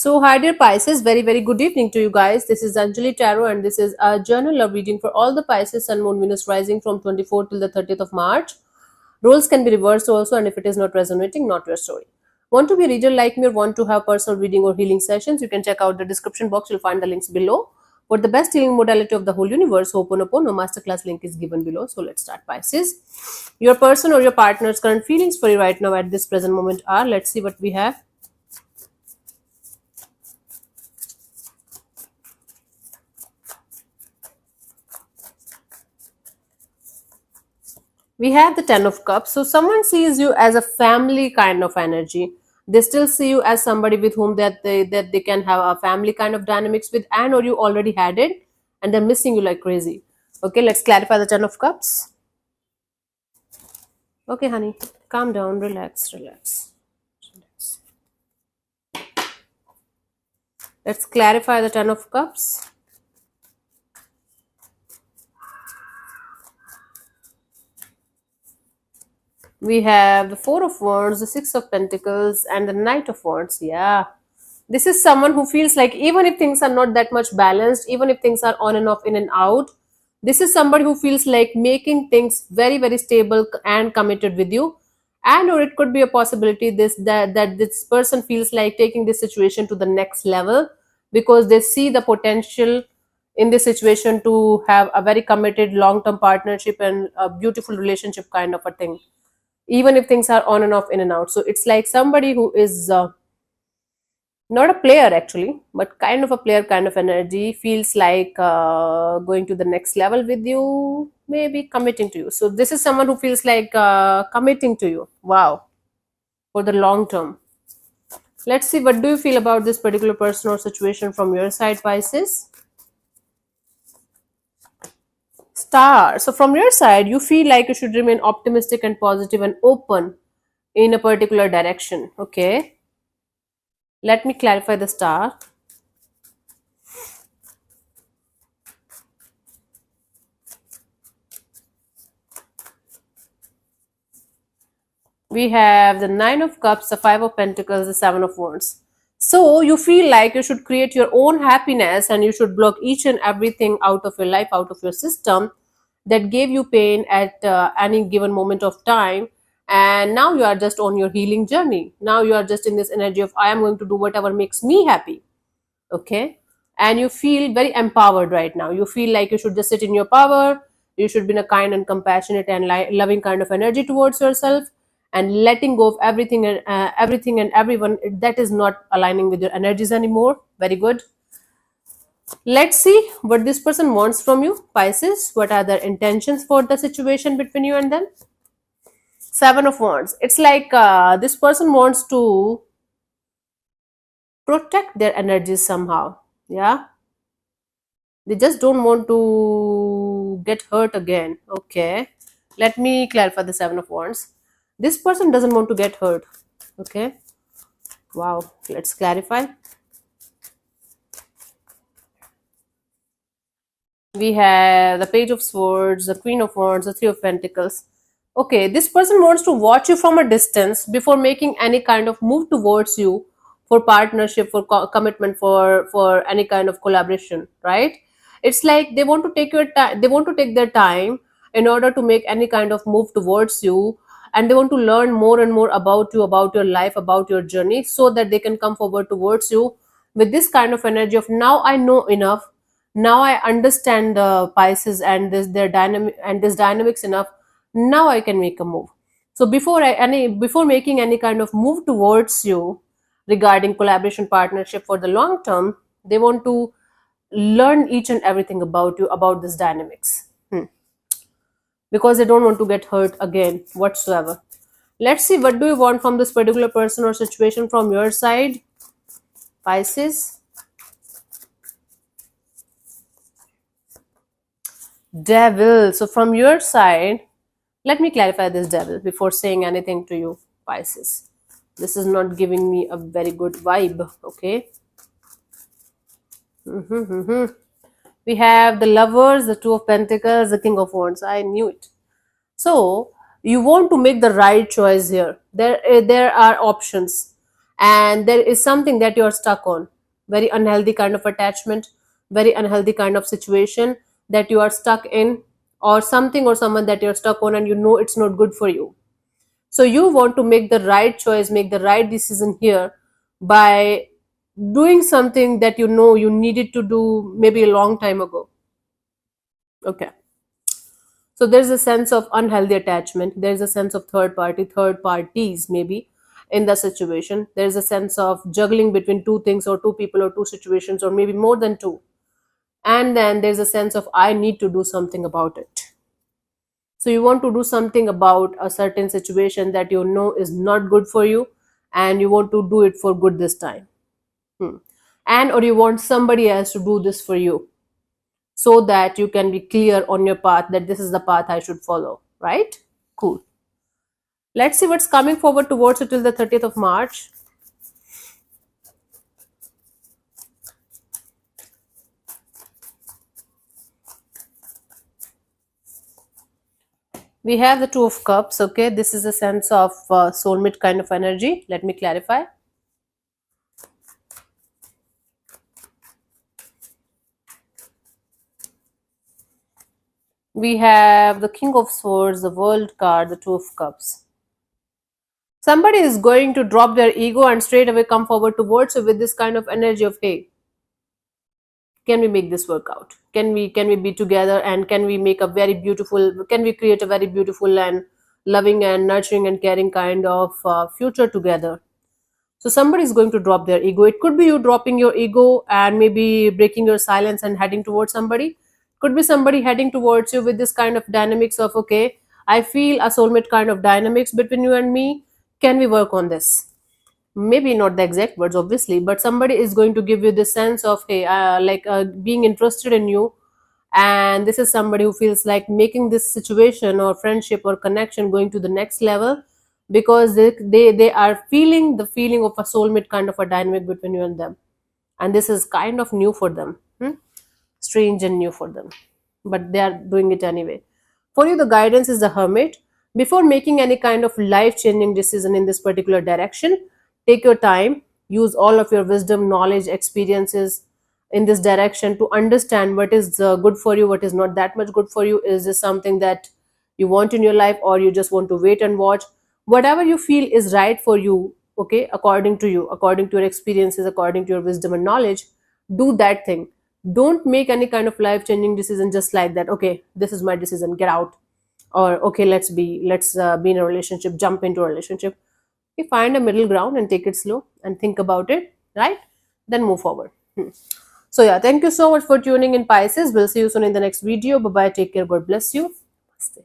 So, hi dear Pisces, very good evening to you guys. This is Anjali Tarot, and this is a journal love reading for all the Pisces Sun, Moon, Venus rising from 24th till the 30th of March. Roles can be reversed also, and if it is not resonating, not your story. Want to be a reader like me or want to have personal reading or healing sessions? You can check out the description box. You'll find the links below. For the best healing modality of the whole universe, Ho'oponopono masterclass link is given below. So let's start, Pisces. Your person or your partner's current feelings for you right now at this present moment are. Let's see what we have. We have the Ten of Cups. So someone sees you as a family kind of energy. They still see you as somebody with whom that they can have a family kind of dynamics with, and or you already had it, and they're missing you like crazy. Okay, let's clarify the Ten of Cups. Okay, honey, calm down, relax. Let's clarify the Ten of Cups. We have the Four of Wands, the Six of Pentacles, and the Knight of Wands. Yeah. This is someone who feels like even if things are not that much balanced, even if things are on and off, in and out, this is somebody who feels like making things very stable and committed with you. And or it could be a possibility that this person feels like taking this situation to the next level because they see the potential in this situation to have a very committed long-term partnership and a beautiful relationship kind of a thing, even if things are on and off, in and out. So it's like somebody who is not a player actually, but kind of a player kind of energy, feels like going to the next level with you, maybe committing to you. So this is someone who feels like committing to you. Wow. For the long term. Let's see, what do you feel about this particular person or situation from your side, Pisces? Star. So from your side, you feel like you should remain optimistic and positive and open in a particular direction. Okay. Let me clarify the star. We have the Nine of Cups, the Five of Pentacles, the Seven of Wands. So you feel like you should create your own happiness and you should block each and everything out of your life, out of your system that gave you pain at any given moment of time. And now you are just on your healing journey. Now you are just in this energy of I am going to do whatever makes me happy. Okay. And you feel very empowered right now. You feel like you should just sit in your power. You should be in a kind and compassionate and loving kind of energy towards yourself, and letting go of everything and everyone that is not aligning with your energies anymore. Very good. Let's see what this person wants from you, Pisces. What are their intentions for the situation between you and them? Seven of Wands. It's like this person wants to protect their energies somehow. Yeah, they just don't want to get hurt again. Okay, let me clarify the Seven of Wands. This person doesn't want to get hurt. Okay, wow, let's clarify. We have the Page of Swords, the Queen of Wands, the Three of Pentacles. Okay, this person wants to watch you from a distance before making any kind of move towards you for partnership, for commitment, for any kind of collaboration, right? It's like they want to take your time. They want to take their time in order to make any kind of move towards you, and they want to learn more and more about you, about your life, about your journey, so that they can come forward towards you with this kind of energy of now I know enough, now I understand the Pisces and this their dynamic and this dynamics enough, now I can make a move. So before making any kind of move towards you regarding collaboration partnership for the long term, they want to learn each and everything about you, about this dynamics. Because they don't want to get hurt again whatsoever. Let's see, what do you want from this particular person or situation from your side, Pisces? Devil. So from your side, let me clarify this, Devil, before saying anything to you, Pisces. This is not giving me a very good vibe. Okay. We have the Lovers, the Two of Pentacles, the King of Wands. I knew it. So you want to make the right choice here. There are options, and there is something that you're stuck on, very unhealthy kind of attachment, very unhealthy kind of situation that you are stuck in, or something or someone that you're stuck on and you know it's not good for you. So you want to make the right choice, make the right decision here by doing something that you know you needed to do maybe a long time ago. Okay. So there's a sense of unhealthy attachment. There's a sense of third parties maybe in the situation. There's a sense of juggling between two things or two people or two situations or maybe more than two. And then there's a sense of I need to do something about it. So you want to do something about a certain situation that you know is not good for you, and you want to do it for good this time. Hmm. And or you want somebody else to do this for you so that you can be clear on your path, that this is the path I should follow, right? Cool. Let's see what's coming forward towards you till the 30th of March. We have the Two of Cups. Okay, this is a sense of soulmate kind of energy. Let me clarify. We have the King of Swords, the World card, the Two of Cups. Somebody is going to drop their ego and straight away come forward towards you with this kind of energy of, hey, can we make this work out? Can we be together, and can we make a very beautiful, can we create a very beautiful and loving and nurturing and caring kind of future together? So somebody is going to drop their ego. It could be you dropping your ego and maybe breaking your silence and heading towards somebody. Could be somebody heading towards you with this kind of dynamics of, okay, I feel a soulmate kind of dynamics between you and me. Can we work on this? Maybe not the exact words obviously, but somebody is going to give you this sense of, hey, being interested in you, and this is somebody who feels like making this situation or friendship or connection going to the next level, because they are feeling the feeling of a soulmate kind of a dynamic between you and them, and this is kind of new for them. Strange and new for them, but they are doing it anyway. For you, the guidance is the Hermit. Before making any kind of life changing decision in this particular direction, take your time, use all of your wisdom, knowledge, experiences in this direction to understand what is good for you, what is not that much good for you. Is this something that you want in your life, or you just want to wait and watch? Whatever you feel is right for you, okay, according to you, according to your experiences, according to your wisdom and knowledge, do that thing. Don't make any kind of life changing decision just like that. Okay, this is my decision, get out. Or okay, let's be in a relationship, jump into a relationship. You find a middle ground and take it slow and think about it, right? Then move forward. So yeah, thank you so much for tuning in, Pisces. We'll see you soon in the next video. Bye bye, take care, God bless you. Namaste.